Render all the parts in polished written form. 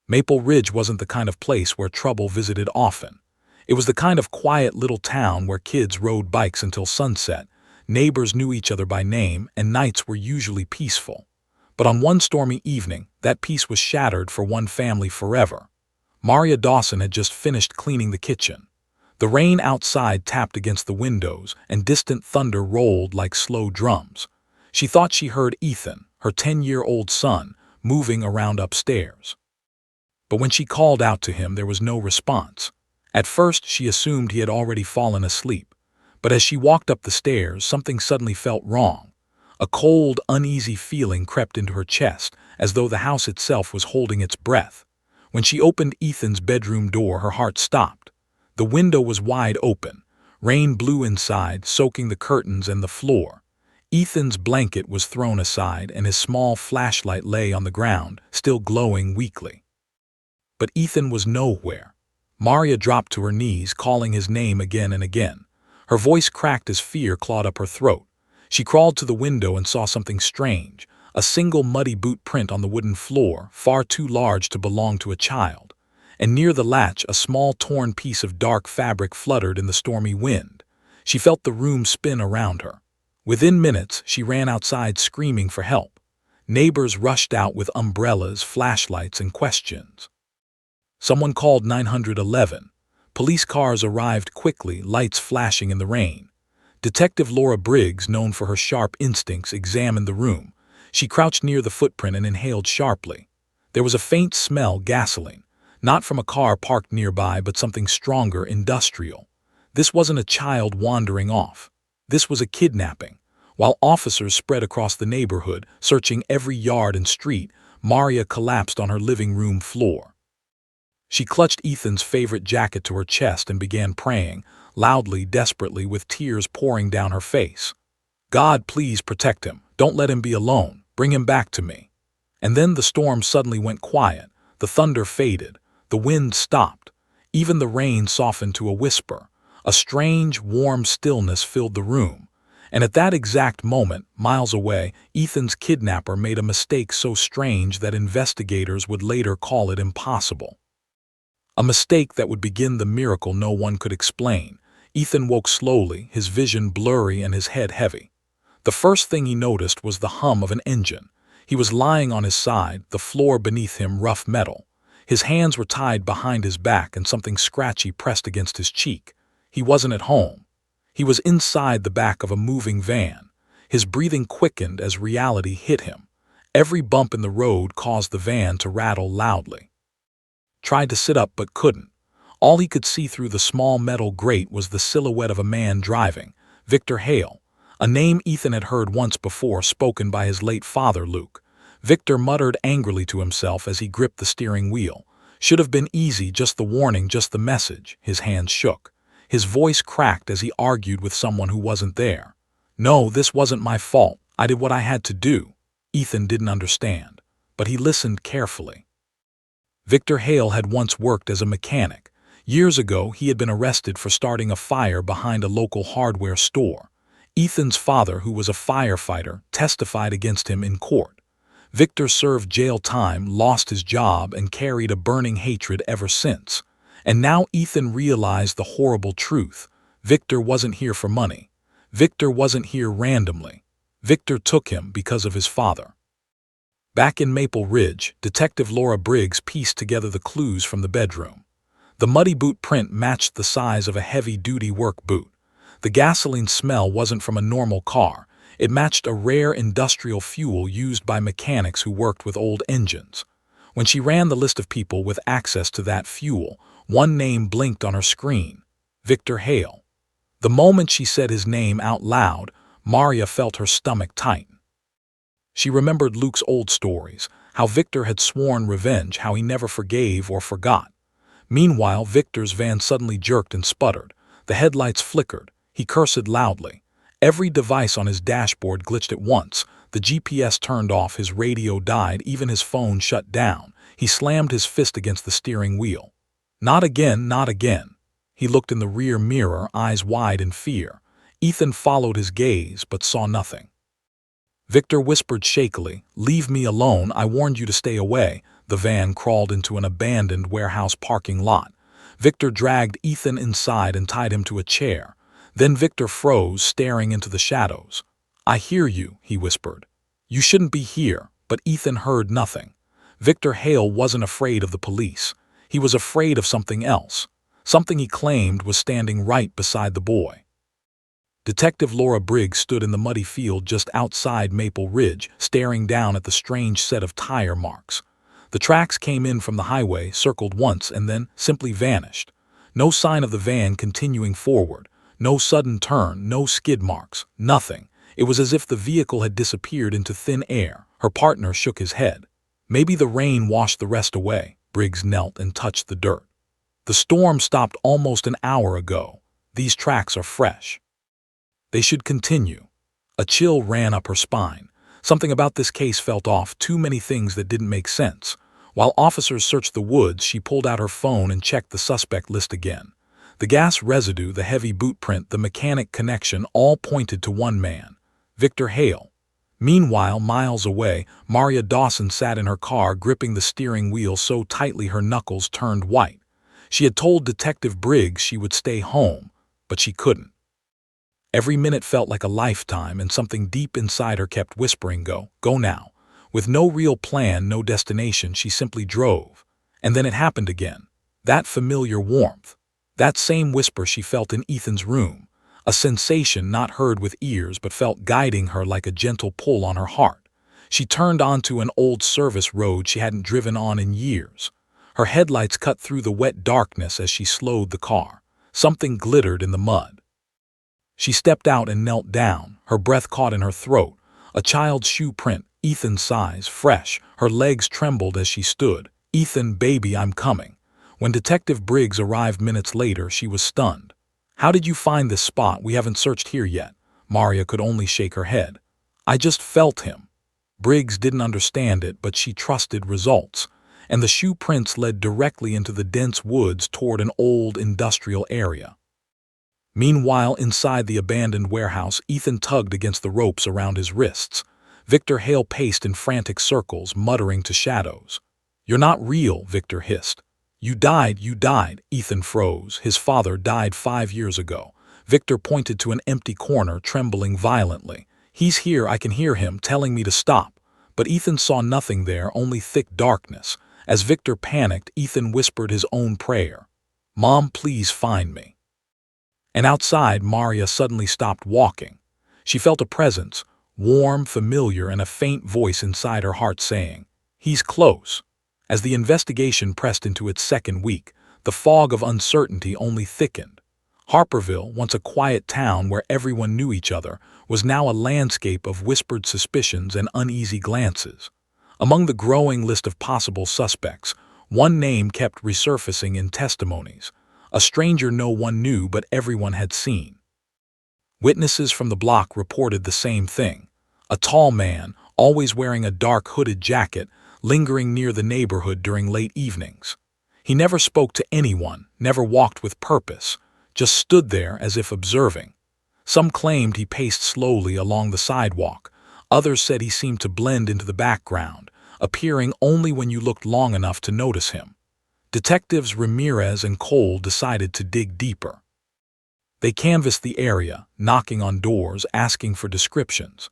Maple Ridge wasn't the kind of place where trouble visited often. It was the kind of quiet little town where kids rode bikes until sunset, neighbors knew each other by name, and nights were usually peaceful. But on one stormy evening, that peace was shattered for one family forever. Maria Dawson had just finished cleaning the kitchen. The rain outside tapped against the windows, and distant thunder rolled like slow drums. She thought she heard Ethan, her 10-year-old son, moving around upstairs. But when she called out to him, there was no response. At first, she assumed he had already fallen asleep. But as she walked up the stairs, something suddenly felt wrong. A cold, uneasy feeling crept into her chest, as though the house itself was holding its breath. When she opened Ethan's bedroom door, her heart stopped. The window was wide open. Rain blew inside, soaking the curtains and the floor. Ethan's blanket was thrown aside, and his small flashlight lay on the ground, still glowing weakly. But Ethan was nowhere. Maria dropped to her knees, calling his name again and again. Her voice cracked as fear clawed up her throat. She crawled to the window and saw something strange, a single muddy boot print on the wooden floor, far too large to belong to a child. And near the latch, a small torn piece of dark fabric fluttered in the stormy wind. She felt the room spin around her. Within minutes, she ran outside screaming for help. Neighbors rushed out with umbrellas, flashlights, and questions. Someone called 911. Police cars arrived quickly, lights flashing in the rain. Detective Laura Briggs, known for her sharp instincts, examined the room. She crouched near the footprint and inhaled sharply. There was a faint smell, gasoline. Not from a car parked nearby, but something stronger, industrial. This wasn't a child wandering off. This was a kidnapping. While officers spread across the neighborhood, searching every yard and street, Maria collapsed on her living room floor. She clutched Ethan's favorite jacket to her chest and began praying, loudly, desperately, with tears pouring down her face. God, please protect him. Don't let him be alone. Bring him back to me. And then the storm suddenly went quiet. The thunder faded. The wind stopped. Even the rain softened to a whisper. A strange, warm stillness filled the room. And at that exact moment, miles away, Ethan's kidnapper made a mistake so strange that investigators would later call it impossible. A mistake that would begin the miracle no one could explain. Ethan woke slowly, his vision blurry and his head heavy. The first thing he noticed was the hum of an engine. He was lying on his side, the floor beneath him rough metal. His hands were tied behind his back and something scratchy pressed against his cheek. He wasn't at home. He was inside the back of a moving van. His breathing quickened as reality hit him. Every bump in the road caused the van to rattle loudly. Tried to sit up but couldn't. All he could see through the small metal grate was the silhouette of a man driving, Victor Hale, a name Ethan had heard once before spoken by his late father, Luke. Victor muttered angrily to himself as he gripped the steering wheel. Should have been easy, just the warning, just the message. His hands shook. His voice cracked as he argued with someone who wasn't there. No, this wasn't my fault. I did what I had to do. Ethan didn't understand, but he listened carefully. Victor Hale had once worked as a mechanic. Years ago, he had been arrested for starting a fire behind a local hardware store. Ethan's father, who was a firefighter, testified against him in court. Victor served jail time, lost his job, and carried a burning hatred ever since. And now Ethan realized the horrible truth. Victor wasn't here for money. Victor wasn't here randomly. Victor took him because of his father. Back in Maple Ridge, Detective Laura Briggs pieced together the clues from the bedroom. The muddy boot print matched the size of a heavy-duty work boot. The gasoline smell wasn't from a normal car. It matched a rare industrial fuel used by mechanics who worked with old engines. When she ran the list of people with access to that fuel, one name blinked on her screen: Victor Hale. The moment she said his name out loud, Maria felt her stomach tighten. She remembered Luke's old stories, how Victor had sworn revenge, how he never forgave or forgot. Meanwhile, Victor's van suddenly jerked and sputtered. The headlights flickered. He cursed loudly. Every device on his dashboard glitched at once. The GPS turned off, his radio died, even his phone shut down. He slammed his fist against the steering wheel. Not again, not again. He looked in the rear mirror, eyes wide in fear. Ethan followed his gaze, but saw nothing. Victor whispered shakily, "Leave me alone, I warned you to stay away." The van crawled into an abandoned warehouse parking lot. Victor dragged Ethan inside and tied him to a chair. Then Victor froze, staring into the shadows. "I hear you," he whispered. "You shouldn't be here," but Ethan heard nothing. Victor Hale wasn't afraid of the police. He was afraid of something else. Something he claimed was standing right beside the boy. Detective Laura Briggs stood in the muddy field just outside Maple Ridge, staring down at the strange set of tire marks. The tracks came in from the highway, circled once, and then simply vanished. No sign of the van continuing forward. No sudden turn, no skid marks, nothing. It was as if the vehicle had disappeared into thin air. Her partner shook his head. "Maybe the rain washed the rest away." Briggs knelt and touched the dirt. "The storm stopped almost an hour ago. These tracks are fresh. They should continue." A chill ran up her spine. Something about this case felt off, too many things that didn't make sense. While officers searched the woods, she pulled out her phone and checked the suspect list again. The gas residue, the heavy boot print, the mechanic connection all pointed to one man, Victor Hale. Meanwhile, miles away, Maria Dawson sat in her car, gripping the steering wheel so tightly her knuckles turned white. She had told Detective Briggs she would stay home, but she couldn't. Every minute felt like a lifetime, and something deep inside her kept whispering, "Go, go now." With no real plan, no destination, she simply drove. And then it happened again. That familiar warmth. That same whisper she felt in Ethan's room. A sensation not heard with ears but felt guiding her like a gentle pull on her heart. She turned onto an old service road she hadn't driven on in years. Her headlights cut through the wet darkness as she slowed the car. Something glittered in the mud. She stepped out and knelt down, her breath caught in her throat. A child's shoe print, Ethan's size, fresh. Her legs trembled as she stood. "Ethan, baby, I'm coming." When Detective Briggs arrived minutes later, she was stunned. "How did you find this spot? We haven't searched here yet." Maria could only shake her head. "I just felt him." Briggs didn't understand it, but she trusted results. And the shoe prints led directly into the dense woods toward an old industrial area. Meanwhile, inside the abandoned warehouse, Ethan tugged against the ropes around his wrists. Victor Hale paced in frantic circles, muttering to shadows. "You're not real," Victor hissed. You died, Ethan froze. "His father died 5 years ago." Victor pointed to an empty corner, trembling violently. "He's here, I can hear him, telling me to stop." But Ethan saw nothing there, only thick darkness. As Victor panicked, Ethan whispered his own prayer. "Mom, please find me." And outside, Maria suddenly stopped walking. She felt a presence, warm, familiar, and a faint voice inside her heart saying, "He's close." As the investigation pressed into its second week, the fog of uncertainty only thickened. Harperville, once a quiet town where everyone knew each other, was now a landscape of whispered suspicions and uneasy glances. Among the growing list of possible suspects, one name kept resurfacing in testimonies. A stranger no one knew but everyone had seen. Witnesses from the block reported the same thing. A tall man, always wearing a dark hooded jacket, lingering near the neighborhood during late evenings. He never spoke to anyone, never walked with purpose, just stood there as if observing. Some claimed he paced slowly along the sidewalk. Others said he seemed to blend into the background, appearing only when you looked long enough to notice him. Detectives Ramirez and Cole decided to dig deeper. They canvassed the area, knocking on doors, asking for descriptions.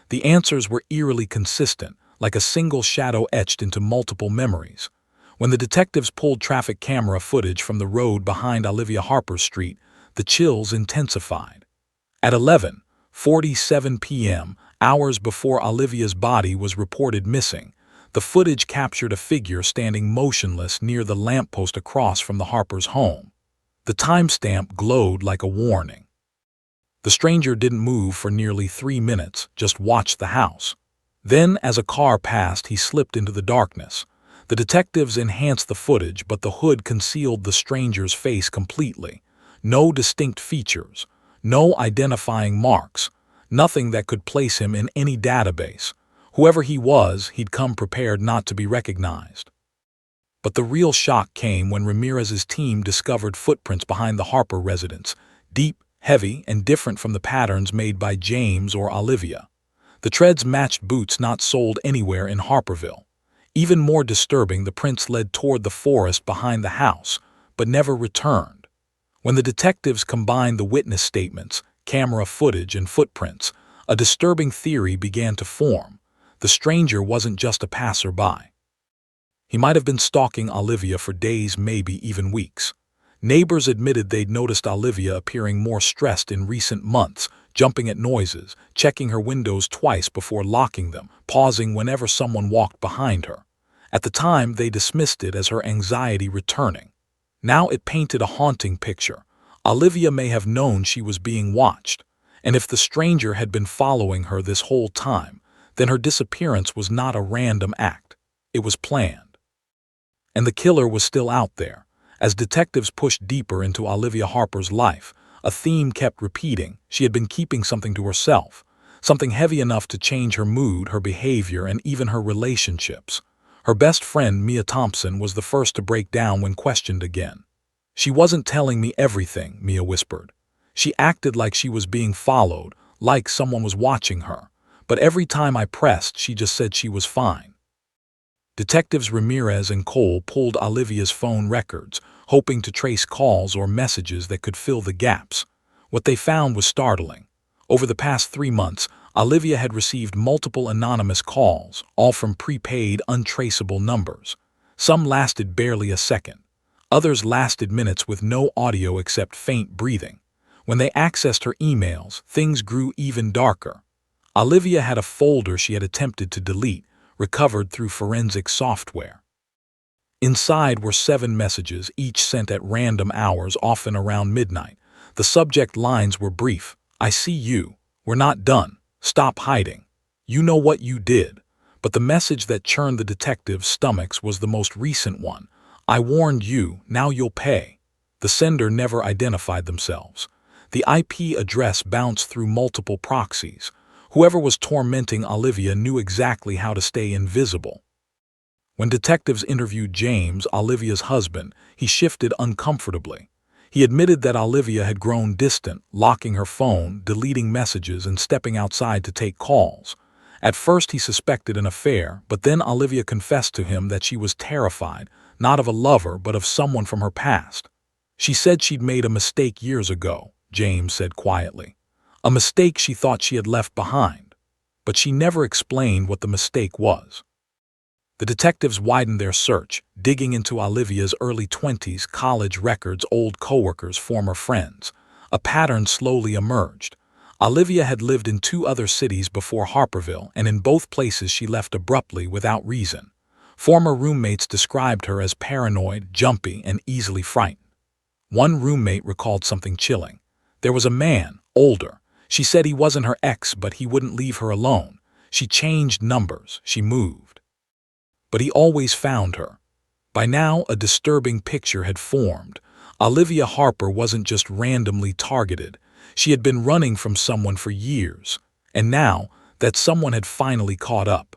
The answers were eerily consistent, like a single shadow etched into multiple memories. When the detectives pulled traffic camera footage from the road behind Olivia Harper Street, the chills intensified. At 11:47 p.m., hours before Olivia's body was reported missing, the footage captured a figure standing motionless near the lamppost across from the Harpers' home. The timestamp glowed like a warning. The stranger didn't move for nearly 3 minutes, just watched the house. Then, as a car passed, he slipped into the darkness. The detectives enhanced the footage, but the hood concealed the stranger's face completely. No distinct features, no identifying marks, nothing that could place him in any database. Whoever he was, he'd come prepared not to be recognized. But the real shock came when Ramirez's team discovered footprints behind the Harper residence, deep, heavy, and different from the patterns made by James or Olivia. The treads matched boots not sold anywhere in Harperville. Even more disturbing, the prints led toward the forest behind the house, but never returned. When the detectives combined the witness statements, camera footage, and footprints, a disturbing theory began to form. The stranger wasn't just a passerby. He might have been stalking Olivia for days, maybe even weeks. Neighbors admitted they'd noticed Olivia appearing more stressed in recent months, jumping at noises, checking her windows twice before locking them, pausing whenever someone walked behind her. At the time, they dismissed it as her anxiety returning. Now it painted a haunting picture. Olivia may have known she was being watched, and if the stranger had been following her this whole time, then her disappearance was not a random act. It was planned. And the killer was still out there. As detectives pushed deeper into Olivia Harper's life, a theme kept repeating. She had been keeping something to herself, something heavy enough to change her mood, her behavior, and even her relationships. Her best friend, Mia Thompson, was the first to break down when questioned again. "She wasn't telling me everything," Mia whispered. "She acted like she was being followed, like someone was watching her. But every time I pressed, she just said she was fine." Detectives Ramirez and Cole pulled Olivia's phone records, hoping to trace calls or messages that could fill the gaps. What they found was startling. Over the past 3 months, Olivia had received multiple anonymous calls, all from prepaid, untraceable numbers. Some lasted barely a second. Others lasted minutes with no audio except faint breathing. When they accessed her emails, things grew even darker. Olivia had a folder she had attempted to delete, recovered through forensic software. Inside were 7 messages, each sent at random hours, often around midnight. The subject lines were brief. "I see you. We're not done. Stop hiding. You know what you did." But the message that churned the detectives' stomachs was the most recent one. "I warned you. Now you'll pay." The sender never identified themselves. The IP address bounced through multiple proxies. Whoever was tormenting Olivia knew exactly how to stay invisible. When detectives interviewed James, Olivia's husband, he shifted uncomfortably. He admitted that Olivia had grown distant, locking her phone, deleting messages, and stepping outside to take calls. At first he suspected an affair, but then Olivia confessed to him that she was terrified, not of a lover, but of someone from her past. "She said she'd made a mistake years ago," James said quietly. "A mistake she thought she had left behind. But she never explained what the mistake was." The detectives widened their search, digging into Olivia's early 20s, college records, old coworkers, former friends. A pattern slowly emerged. Olivia had lived in 2 other cities before Harperville, and in both places she left abruptly without reason. Former roommates described her as paranoid, jumpy, and easily frightened. One roommate recalled something chilling. There was a man, older. She said he wasn't her ex, but he wouldn't leave her alone. She changed numbers, she moved. But he always found her. By now, a disturbing picture had formed. Olivia Harper wasn't just randomly targeted. She had been running from someone for years. And now, that someone had finally caught up.